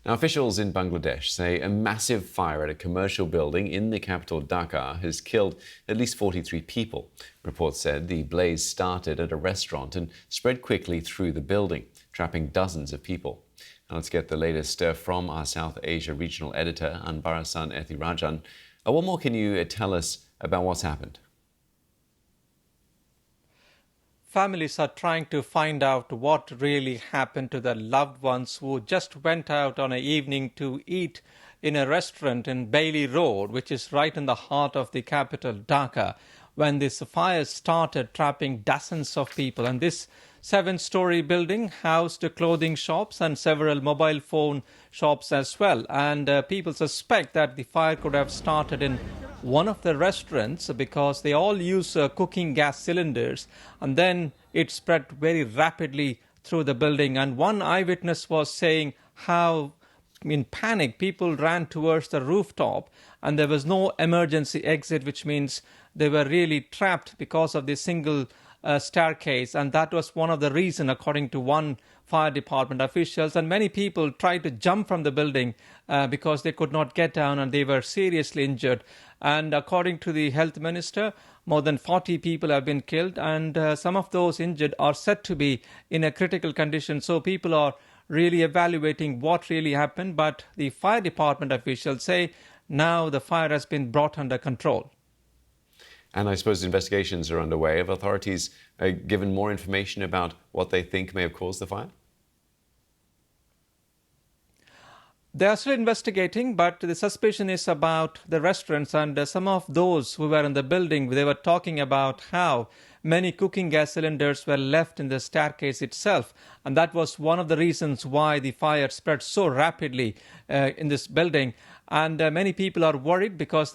Now, officials in Bangladesh say a massive fire at a commercial building in the capital Dhaka has killed at least 43 people. Reports said the blaze started at a restaurant and spread quickly through the building, trapping dozens of people. Now, let's get the latest from our South Asia regional editor, Anbarasan Ethirajan. What more can you tell us about what's happened? Families are trying to find out what really happened to their loved ones who just went out on an evening to eat in a restaurant in Bailey Road, which is right in the heart of the capital, Dhaka, when this fire started trapping dozens of people. And this 7-story building housed clothing shops and several mobile phone shops as well. And people suspect that the fire could have started in one of the restaurants because they all use cooking gas cylinders, and then it spread very rapidly through the building. And one eyewitness was saying how in panic people ran towards the rooftop and there was no emergency exit, which means they were really trapped because of the single staircase, and that was one of the reasons, according to one fire department officials. And many people tried to jump from the building because they could not get down and they were seriously injured. And according to the health minister, more than 40 people have been killed, and some of those injured are said to be in a critical condition. So people are really evaluating what really happened, but the fire department officials say now the fire has been brought under control. And I suppose investigations are underway. Have authorities given more information about what they think may have caused the fire? They are still investigating, but the suspicion is about the restaurants, and some of those who were in the building, they were talking about how many cooking gas cylinders were left in the staircase itself. And that was one of the reasons why the fire spread so rapidly in this building. And many people are worried because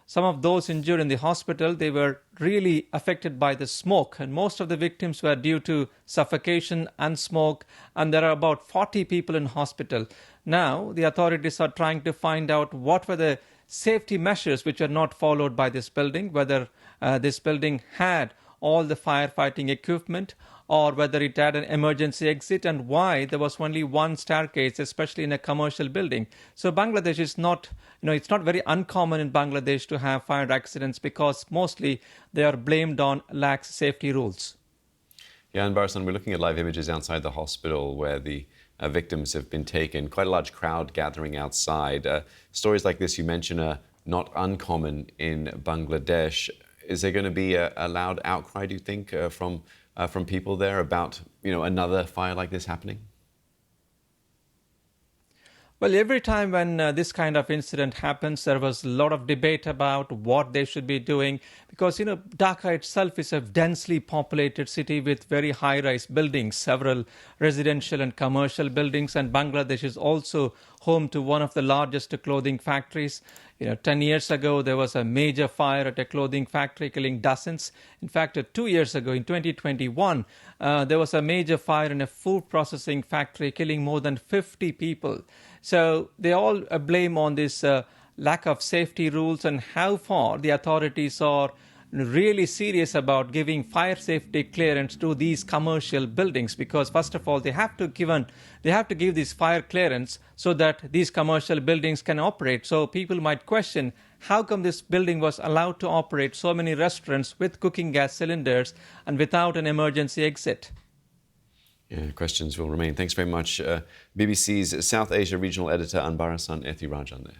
some of those injured in the hospital, they were really affected by the smoke, and most of the victims were due to suffocation and smoke, and there are about 40 people in hospital. Now, the authorities are trying to find out what were the safety measures which were not followed by this building, whether this building had all the firefighting equipment or whether it had an emergency exit, and why there was only one staircase, especially in a commercial building. So Bangladesh is not, it's not very uncommon in Bangladesh to have fire accidents because mostly they are blamed on lax safety rules. Yeah, and Barasan, we're looking at live images outside the hospital where the victims have been taken. Quite a large crowd gathering outside. Stories like this you mention are not uncommon in Bangladesh. Is there going to be a loud outcry, do you think, from people there about another fire like this happening? Well, every time when this kind of incident happens, there was a lot of debate about what they should be doing because, Dhaka itself is a densely populated city with very high-rise buildings, several residential and commercial buildings, and Bangladesh is also home to one of the largest clothing factories. 10 years ago, there was a major fire at a clothing factory killing dozens. In fact, 2 years ago, in 2021, there was a major fire in a food processing factory killing more than 50 people. So they all blame on this lack of safety rules and how far the authorities are really serious about giving fire safety clearance to these commercial buildings, because first of all they have to give this fire clearance so that these commercial buildings can operate. So people might question how come this building was allowed to operate so many restaurants with cooking gas cylinders and without an emergency exit. Yeah, questions will remain. Thanks very much, BBC's South Asia regional editor Anbarasan Ethirajan there.